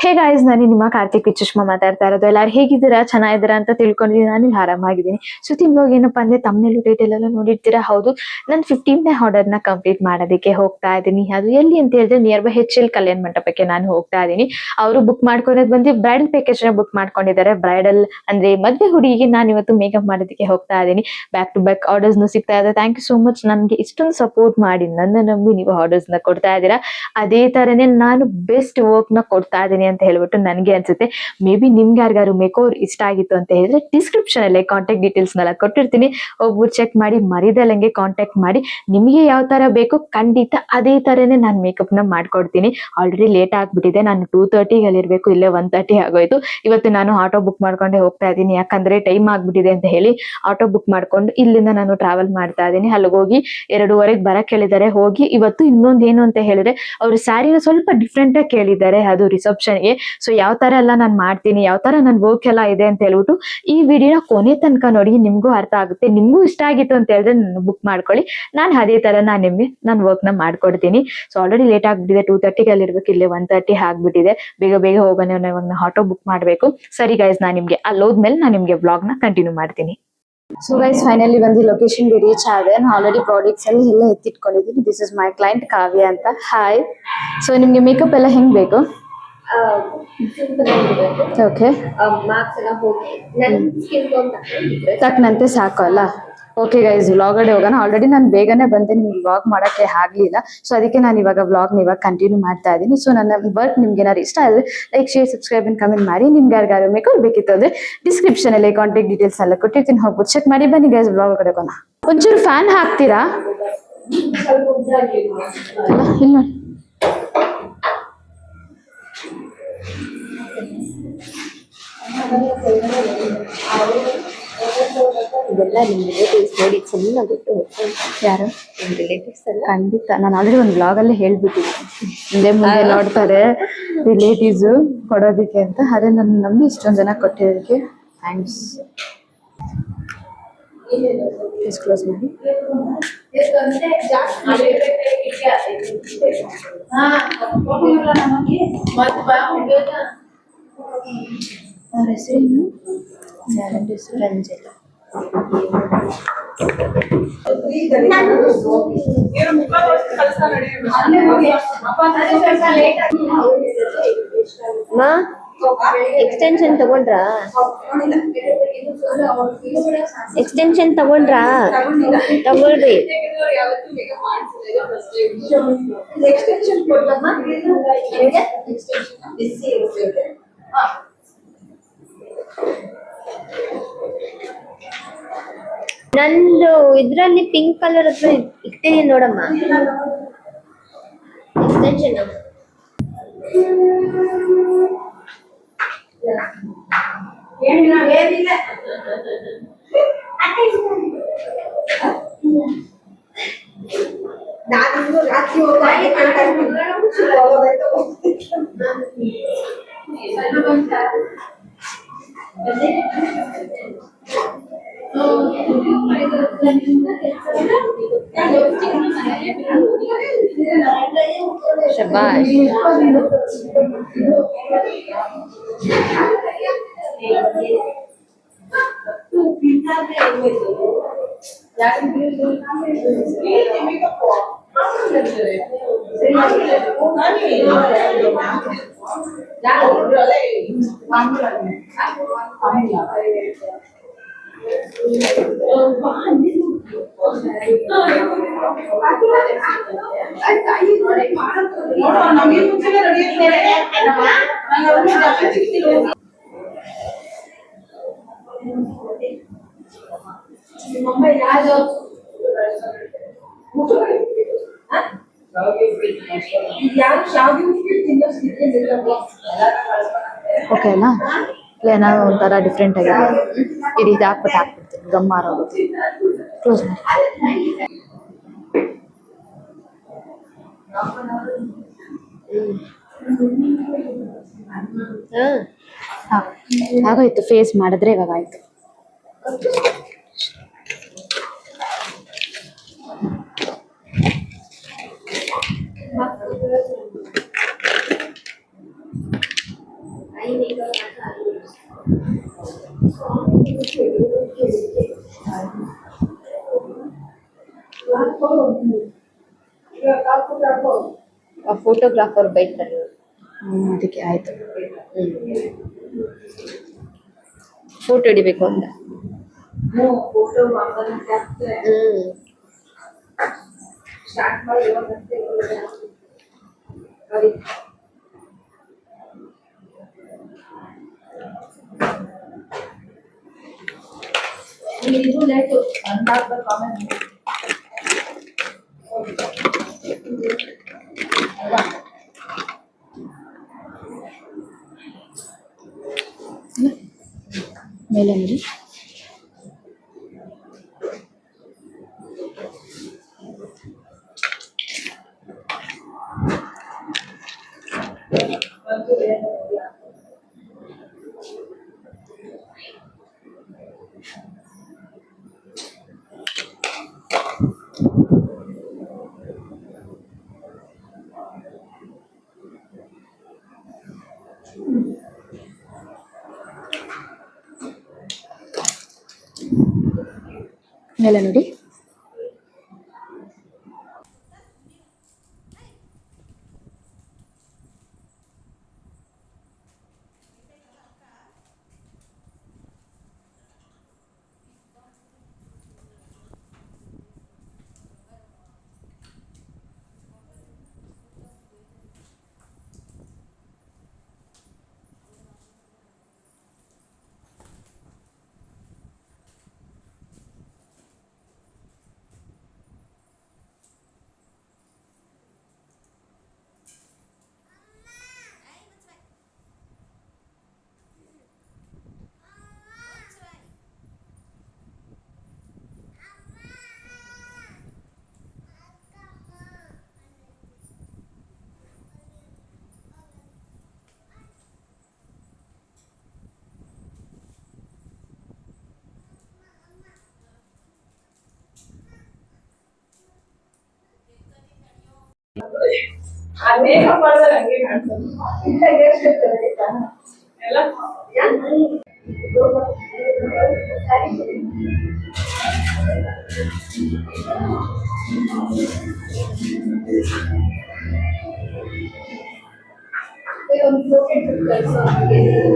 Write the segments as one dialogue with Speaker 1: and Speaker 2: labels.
Speaker 1: Hey guys, ನಾನು ನಿಮ್ಮ ಕಾರ್ತಿಕ್ ವಿಚುಷ್ಮಾ ಮಾತಾಡ್ತಾ ಇರೋದು. ಎಲ್ಲಾರು ಹೇಗಿದ್ದೀರಾ, ಚೆನ್ನಾಗಿದ್ದೀರಾ ಅಂತ ತಿಳ್ಕೊಂಡಿದ್ದೀನಿ. ನಾನು ಇಲ್ಲಿ ಆರಾಮಾಗಿದ್ದೀನಿ. ಸುತ್ತಿ ಬ್ಲಾಗ್ ಏನಪ್ಪಾ ಅಂದ್ರೆ ತಮ್ಮನೇಲಿ ಡೀಟೇಲ್ ಎಲ್ಲ ನೋಡಿರ್ತೀರಾ. ಹೌದು, ನಾನು 15ನೇ ಆರ್ಡರ್ ನ ಕಂಪ್ಲೀಟ್ ಮಾಡೋದಕ್ಕೆ ಹೋಗ್ತಾ ಇದ್ದೀನಿ. ಅದು ಎಲ್ಲಿ ಅಂತ ಹೇಳಿದ್ರೆ ನಿಯರ್ ಬೈ HL ಕಲ್ಯಾಣ ಮಂಟಪಕ್ಕೆ ನಾನು ಹೋಗ್ತಾ ಇದ್ದೀನಿ. ಅವರು ಬುಕ್ ಮಾಡ್ಕೊಂಡಿದ್ ಬಂದು ಬ್ರೈಡಲ್ ಪ್ಯಾಕೇಜ್ ನ ಬುಕ್ ಮಾಡ್ಕೊಂಡಿದ್ದಾರೆ. ಬ್ರೈಡಲ್ ಅಂದ್ರೆ ಮದ್ವೆ ಹುಡುಗಿಗೆ ನಾನು ಇವತ್ತು ಮೇಕಪ್ ಮಾಡೋದಕ್ಕೆ ಹೋಗ್ತಾ ಇದ್ದೀನಿ. ಬ್ಯಾಕ್ ಟು ಬ್ಯಾಕ್ ಆರ್ಡರ್ಸ್ ಸಿಗ್ತಾ ಇದೆ. ಥ್ಯಾಂಕ್ ಯು ಸೋ ಮಚ್ ನನ್ಗೆ ಇಷ್ಟೊಂದು ಸಪೋರ್ಟ್ ಮಾಡಿ ನನ್ನ ನಂಬಿ ನೀವು ಆರ್ಡರ್ಸ್ ನ ಕೊಡ್ತಾ ಇದ್ದೀರಾ. ಅದೇ ತರನೇ ನಾನು ಬೆಸ್ಟ್ ವರ್ಕ್ ನ ಕೊಡ್ತಾ ಇದ್ದೀನಿ ಅಂತ ಹೇಳ್ಬಿಟ್ಟು ನನಗೆ ಅನ್ಸುತ್ತೆ. ಮೇ ಬಿ ನಿಮ್ಗೆ ಯಾರಿಗಾರು ಮೇಕೋವರ್ ಇಷ್ಟ ಆಗಿತ್ತು ಅಂತ ಹೇಳಿದ್ರೆ ಡಿಸ್ಕ್ರಿಪ್ಷನ್ ಅಲ್ಲೇ ಕಾಂಟ್ಯಾಕ್ಟ್ ಡೀಟೇಲ್ಸ್ ನೆಲ್ಲ ಕೊಟ್ಟಿರ್ತೀನಿ. ಹೋಗ್ಬಿಟ್ಟು ಚೆಕ್ ಮಾಡಿ, ಮರಿದಲ್ಲಂಗೆ ಕಾಂಟ್ಯಾಕ್ಟ್ ಮಾಡಿ. ನಿಮಗೆ ಯಾವ ತರ ಬೇಕು ಖಂಡಿತ ಅದೇ ತರನೇ ನಾನು ಮೇಕಪ್ ನ ಮಾಡ್ಕೊಡ್ತೀನಿ. ಆಲ್ರೆಡಿ ಲೇಟ್ ಆಗ್ಬಿಟ್ಟಿದೆ. ನಾನು 2:30 ಅಲ್ಲಿರ್ಬೇಕು, ಇಲ್ಲೇ 1:30 ಆಗೋಯ್ತು. ಇವತ್ತು ನಾನು ಆಟೋ ಬುಕ್ ಮಾಡ್ಕೊಂಡೆ ಹೋಗ್ತಾ ಇದ್ದೀನಿ. ಯಾಕಂದ್ರೆ ಟೈಮ್ ಆಗ್ಬಿಟ್ಟಿದೆ ಅಂತ ಹೇಳಿ ಆಟೋ ಬುಕ್ ಮಾಡ್ಕೊಂಡು ಇಲ್ಲಿಂದ ನಾನು ಟ್ರಾವೆಲ್ ಮಾಡ್ತಾ ಇದ್ದೀನಿ. ಅಲ್ಲಿಗೆ ಹೋಗಿ 2:30 ಬರಕ್ ಹೇಳಿದ್ದಾರೆ. ಹೋಗಿ ಇವತ್ತು ಇನ್ನೊಂದು ಏನು ಅಂತ ಹೇಳಿದ್ರೆ ಅವ್ರು ಸ್ಯಾರಿನ ಸ್ವಲ್ಪ ಡಿಫ್ರೆಂಟ್ ಆಗಿ ಕೇಳಿದ್ದಾರೆ, ಅದು ರಿಸೆಪ್ಷನ್ಗೆ. ಸೊ ಯಾವ ತರ ಎಲ್ಲ ನಾನು ಮಾಡ್ತೀನಿ, ಯಾವ ತರ ನನ್ ವರ್ಕ್ ಎಲ್ಲ ಇದೆ ಅಂತ ಹೇಳ್ಬಿಟ್ಟು ಈ ವಿಡಿಯೋನ ಕೊನೆ ತನಕ ನೋಡಿ, ನಿಮ್ಗೂ ಅರ್ಥ ಆಗುತ್ತೆ. ನಿಮ್ಗೂ ಇಷ್ಟ ಆಗಿತ್ತು ಅಂತ ಹೇಳಿದ್ರೆ ನನ್ನ ಬುಕ್ ಮಾಡ್ಕೊಳ್ಳಿ. ನಾನು ಅದೇ ತರ ನಿಮ್ಗೆ ನಾನು ವರ್ಕ್ ನ ಮಾಡ್ಕೊಡ್ತೀನಿ. ಸೊ ಆಲ್ರೆಡಿ ಲೇಟ್ ಆಗ್ಬಿಟ್ಟಿದೆ. 2:30 ಅಲ್ಲಿರ್ಬೇಕು, ಇಲ್ಲೇ 1:30 ಆಗ್ಬಿಟ್ಟಿದೆ. ಬೇಗ ಬೇಗ ಹೋಗೋಣ, ಇವಾಗ ಆಟೋ ಬುಕ್ ಮಾಡ್ಬೇಕು. ಸರಿ ಗೈಸ್, ನಾನು ನಿಮ್ಗೆ ಅಲ್ಲಿ ಹೋದ್ಮೇಲೆ ನಾನು ನಿಮ್ಗೆ ವ್ಲಾಗ್ ನ ಕಂಟಿನ್ಯೂ ಮಾಡ್ತೀನಿ. ಸೊ ಗೈಸ್, ಫೈನಲಿ ಬಂದು ಲೊಕೇಶನ್ಗೆ ರೀಚ್ ಆದೆ. ನಾನು ಆಲ್ರೆಡಿ ಪ್ರಾಡಕ್ಟ್ಸ್ ಎಲ್ಲ ಎತ್ತಿಟ್ಕೊಂಡಿದ್ದೀನಿ. ದಿಸ್ ಇಸ್ ಮೈ ಕ್ಲೈಂಟ್ ಕಾವ್ಯ ಅಂತ. ಹಾಯ್. ಸೊ ನಿಮ್ಗೆ ಮೇಕಪ್ ಎಲ್ಲ ಹೆಂಗ್ ಬೇಕು? ಓಕೆ, ತಕ್ಕನಂತೆ ಸಾಕು ಅಲ್ಲ. ಓಕೆ ಗೈಸ್, ವ್ಲಾಗಡೆ ಹೋಗೋಣ. ಆಲ್ರೆಡಿ ನಾನು ಬೇಗನೆ ಬಂದೆ, ನಿಮ್ಗೆ ವ್ಲಾಗ್ ಮಾಡೋಕ್ಕೆ ಆಗಲಿಲ್ಲ. ಸೊ ಅದಕ್ಕೆ ನಾನು ಇವಾಗ ವ್ಲಾಗ್ನ ಇವಾಗ ಕಂಟಿನ್ಯೂ ಮಾಡ್ತಾ ಇದ್ದೀನಿ. ಸೊ ನನ್ನ ವರ್ಕ್ ನಿಮ್ಗೆ ಏನಾದ್ರು ಇಷ್ಟ ಆದರೆ like, share, subscribe and comment ಮಾಡಿ. ನಿಮ್ಗೆ ಯಾರಿಗಾರು ಮೇಕಪ್ ಬೇಕಿತ್ತು ಅಂದರೆ ಡಿಸ್ಕ್ರಿಪ್ಷನ್ ಅಲ್ಲಿ ಕಾಂಟ್ಯಾಕ್ಟ್ ಡೀಟೇಲ್ಸ್ ಎಲ್ಲ ಕೊಟ್ಟಿರ್ತೀನಿ. ಹೋಗ್ಬಿಟ್ಟು ಚೆಕ್ ಮಾಡಿ ಬನ್ನಿ ಗೈಸ್. ವ್ಲಾಗ್ ಕಡೆ ಹೋಗೋಣ. ಒಂಚೂರು ಫ್ಯಾನ್ ಹಾಕ್ತೀರಾ? ಇಲ್ಲ ಇದೆಲ್ಲ ನಿಮ್ಮ ರಿಲೇಟಿವ್ಸ್ ನೋಡಿ ಚೆನ್ನಾಗಿತ್ತು. ಯಾರು ನಿಮ್ಮ ರಿಲೇಟಿವ್ಸ್ ಎಲ್ಲ? ಖಂಡಿತ, ನಾನು ಆಲ್ರೆಡಿ ಒಂದು ಬ್ಲಾಗ್ ಅಲ್ಲಿ ಹೇಳ್ಬಿಟ್ಟಿದ್ದೀನಿ. ಮುಂದೆ ನೋಡ್ತಾರೆ ರಿಲೇಟಿವ್ಸ್ ಕೊಡೋದಕ್ಕೆ ಅಂತ. ಅದೇ ನನ್ನ ನಂಬಿ ಇಷ್ಟೊಂದು ಜನ ಕೊಟ್ಟಿರೋದಕ್ಕೆ ಥ್ಯಾಂಕ್ಸ್. ಕ್ಲೋಸ್ ಮಾಡಿ. ಅವ್ರ ಹೆಸರೇನು? ಯಾರಂದ್ರೆ ಹೆಸರು ರಂಜಿತ.
Speaker 2: ಎಕ್ಸ್ಟೆನ್ಷನ್ ತಗೊಂಡ್ರಾ? ಎಕ್ಸ್ಟೆನ್ಷನ್ ತಗೊಂಡ್ರಾ? ತಗೊಳ್ರಿ. ನಂದು ಇದ್ರಲ್ಲಿ ಪಿಂಕ್ ಕಲರ್ ಹತ್ರ ಇಟ್ಟಿದೀನಿ ನೋಡಮ್ಮ. ಎಕ್ಸ್ಟೆನ್ಷನ್ ನಾನು ರಾತ್ರಿ ಶಬಾಷ್.
Speaker 1: ಓಕೆನಾ? ಏನಾದ್ರು ಒಂಥರ ಡಿಫ್ರೆಂಟ್ ಆಗಿದೆ. ಈ ರೀತಿ ಹಾಕ್ಬಿಡ್ತೀನಿ, ಗಮ್ಮಾರೋಗುತ್ತೆ. ಕ್ಲೋಸ್ ಮಾಡಿ. ಆಗೋಯ್ತು. ಫೇಸ್ ಮಾಡಿದ್ರೆ ಇವಾಗ ಆಯ್ತು.
Speaker 2: ಫೋಟೋಗ್ರಾಫರ್ ಬೈತಾರೆ.
Speaker 1: ಅದಕ್ಕೆ ಆಯ್ತು.
Speaker 2: ಫೋಟೋ ಹಿಡಿಬೇಕು ಅಂತ.
Speaker 1: ಮೇಲೆ ನೋಡಿ. ಮೇಲೆ ನೋಡಿ.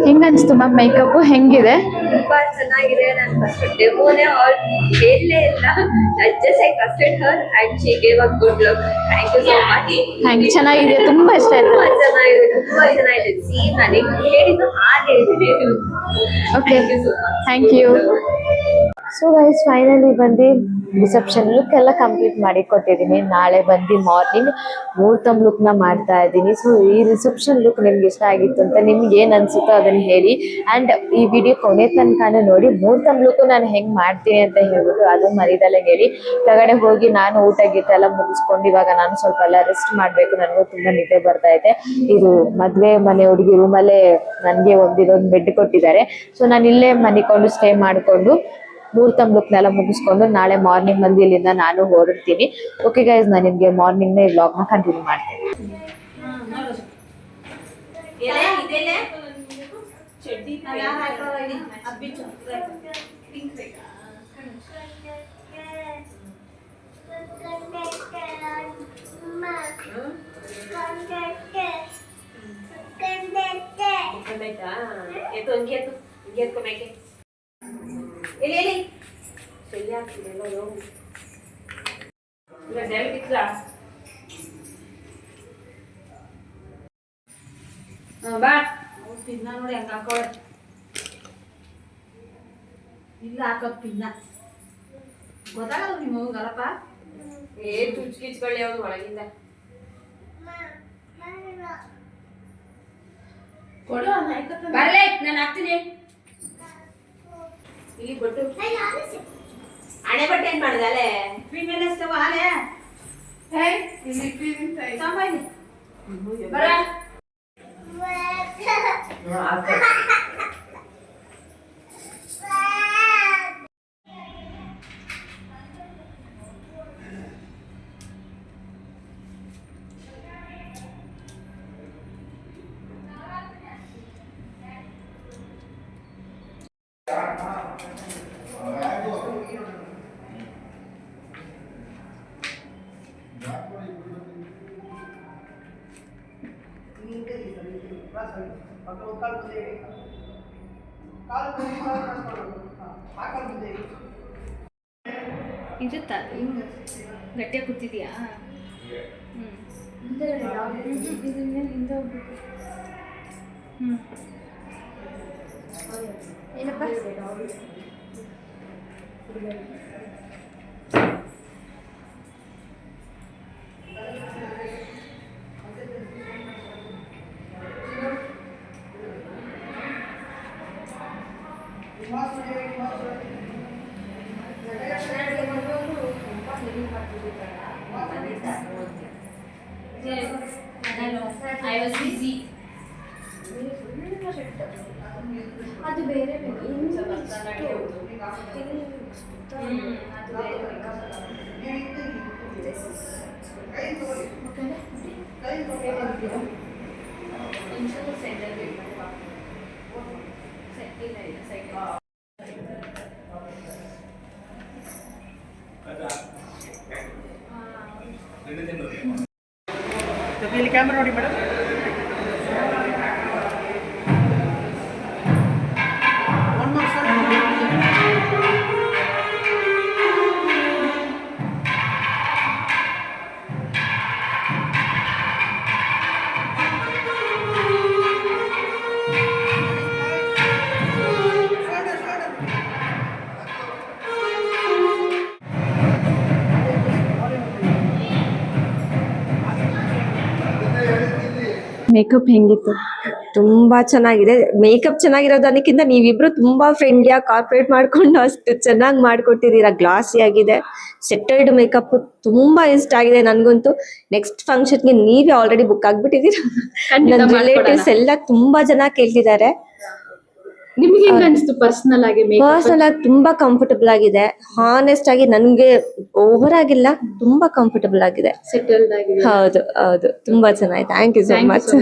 Speaker 1: ಹೆಂಗ ಅನ್ಸ್ತು ಮ್ಯಾಮ್ ಮೇಕಪ್ ಹೆಂಗಿದೆ?
Speaker 2: ತುಂಬಾ ಚೆನ್ನಾಗಿದೆ. ನಾನು ಫಸ್ಟ್ ಡೆಮೋನೇ ಹೇಳಲೇ ಇಲ್ಲ. Just I trusted her and she gave a good look. Thank you so much.
Speaker 1: Thank you. ಚೆನ್ನಾಗಿದೆ, ತುಂಬಾ ಇಷ್ಟ ಆಯ್ತು.
Speaker 2: ತುಂಬಾ ಚೆನ್ನಾಗಿದೆ. ಸೇಮ್ ನಾನು ಹೇಳಿದ್ದು ಹಾಗೆ ಇದೆ.
Speaker 1: Okay,
Speaker 2: thank you so much.
Speaker 1: Thank you. So guys, finally ಬಂದು ರಿಸೆಪ್ಷನ್ ಲುಕ್ ಎಲ್ಲ ಕಂಪ್ಲೀಟ್ ಮಾಡಿ ಕೊಟ್ಟಿದ್ದೀನಿ. ನಾಳೆ ಬಂದು ಮಾರ್ನಿಂಗ್ ಮುಹೂರ್ತಂ ಲುಕ್ನ ಮಾಡ್ತಾ ಇದ್ದೀನಿ. ಸೊ ಈ ರಿಸೆಪ್ಷನ್ ಲುಕ್ ನಿಮ್ಗೆ ಇಷ್ಟ ಆಗಿತ್ತು ಅಂತ ನಿಮ್ಗೆ ಏನು ಅನ್ಸುತ್ತೋ ಅದನ್ನು ಹೇಳಿ. ಆ್ಯಂಡ್ ಈ ವಿಡಿಯೋ ಕೊನೆ ತನಕನೂ ನೋಡಿ. ಮುಹೂರ್ತಂ ಲುಕ್ ನಾನು ಹೆಂಗೆ ಮಾಡ್ತೀನಿ ಅಂತ ಹೇಳ್ಬಿಟ್ಟು ಅದು ಮರಿದಲ್ಲೇ ಹೇಳಿ. ಕೆಳಗಡೆ ಹೋಗಿ ನಾನು ಊಟ ಗೀಟ ಎಲ್ಲ ಮುಗಿಸ್ಕೊಂಡು ಇವಾಗ ನಾನು ಸ್ವಲ್ಪ ಎಲ್ಲ ರೆಸ್ಟ್ ಮಾಡಬೇಕು. ನನಗೂ ತುಂಬ ನಿದ್ದೆ ಬರ್ತಾ ಇದೆ. ಇದು ಮದುವೆ ಮನೆ ಹುಡುಗಿ ರೂಮಲ್ಲೇ ನನಗೆ ಒಂದಿರೋದು ಬೆಡ್ ಕೊಟ್ಟಿದ್ದಾರೆ. ಸೊ ನಾನು ಇಲ್ಲೇ ಮನಿಕೊಂಡು ಸ್ಟೇ ಮಾಡಿಕೊಂಡು ಮುಹೂರ್ತಂ ಲುಕ್ನೆಲ್ಲ ಮುಗಿಸ್ಕೊಂಡು ನಾಳೆ ಮಾರ್ನಿಂಗ್ ಬಂದು ಇಲ್ಲಿಂದ ನಾನು ಹೊರಡ್ತೀನಿ. ಓಕೆ ಗೈಸ್, ನಾನು ನಿಮಗೆ ಮಾರ್ನಿಂಗ್ನೇ ಈ ವ್ಲಾಗ್ನ ಕಂಟಿನ್ಯೂ ಮಾಡ್ತೀನಿ.
Speaker 3: ಬಾ ಪಿನ್ನ ನೋಡಿ ಹೆಂಗ ಹಾಕೋಳೆ. ಇಲ್ಲ ಹಾಕೋದ್ ಪಿನ್ನ ಗೊತ್ತಾಗಲ್ಲ ನಿಮ್ಮ ಗಲಪ. ಚುಚ್ಕಿಚ್ಕೊಳ್ಳಿ ಅವ್ನು ಒಳಗಿಂದ ಕೊಡು. ಬರ್ಲೆ ನಾನು ಹಾಕ್ತೀನಿ. ಇಲ್ಲಿ ಬಟ್ಟು ಹಣೆ ಬಟ್ಟೆ ಏನ್ ಮಾಡಿದಲೆ ಮೇಲೆ ಹಾಲೆ ಬರ.
Speaker 1: ಇರುತ್ತಾ ಗಟ್ಟಿಯಾಗಿ ಕೂತಿದ್ಯಾ
Speaker 2: ಏನಪ್ಪ
Speaker 1: I was busy.
Speaker 2: ಅದು ಬೇರೆ
Speaker 4: ಇಲ್ಲಿ ಕ್ಯಾಮ್ರಾ ನೋಡಿ ಮೇಡಮ್.
Speaker 1: ಮೇಕಪ್ ಹೆಂಗಿತ್ತು?
Speaker 2: ತುಂಬಾ ಚೆನ್ನಾಗಿದೆ. ಮೇಕಪ್ ಚೆನ್ನಾಗಿರೋದಕ್ಕಿಂತ ನೀವಿಬ್ರು ತುಂಬಾ ಫ್ರೆಂಡ್ಲಿಯಾಗಿ ಕಾರ್ಪೊರೇಟ್ ಮಾಡ್ಕೊಂಡು ಅಷ್ಟು ಚೆನ್ನಾಗಿ ಮಾಡ್ಕೊಟ್ಟಿದ್ದೀರಾ. ಗ್ಲಾಸಿ ಆಗಿದೆ, ಸೆಟಲ್ಡ್ ಮೇಕಪ್ ತುಂಬಾ ಇಷ್ಟ ಆಗಿದೆ ನನ್ಗಂತೂ. ನೆಕ್ಸ್ಟ್ ಫಂಕ್ಷನ್ಗೆ ನೀವೇ ಆಲ್ರೆಡಿ ಬುಕ್ ಆಗ್ಬಿಟ್ಟಿದ್ದೀರಾ. ನನ್ನ ರಿಲೇಟಿವ್ಸ್ ಎಲ್ಲ ತುಂಬಾ ಜನ ಕೇಳ್ತಿದ್ದಾರೆ.
Speaker 1: ನಿಮ್ಗೆ ಹೆಂಗ್ ಅನ್ಸ್ತು ಪರ್ಸನಲ್ ಆಗಿ
Speaker 2: ಪರ್ಸನಲ್ ಆಗಿ ತುಂಬಾ ಕಂಫರ್ಟಬಲ್ ಆಗಿದೆ. ಹಾನೆಸ್ಟ್ ಆಗಿ ನನ್ಗೆ ಓವರ್ ಆಗಿಲ್ಲ, ತುಂಬಾ ಕಂಫರ್ಟಬಲ್ ಆಗಿದೆ.
Speaker 1: ಸೆಟಲ್ಡ್ ಆಗಿದೆ.
Speaker 2: ಹೌದು ಹೌದು, ತುಂಬಾ ಚೆನ್ನಾಗಿ. Thank you so much.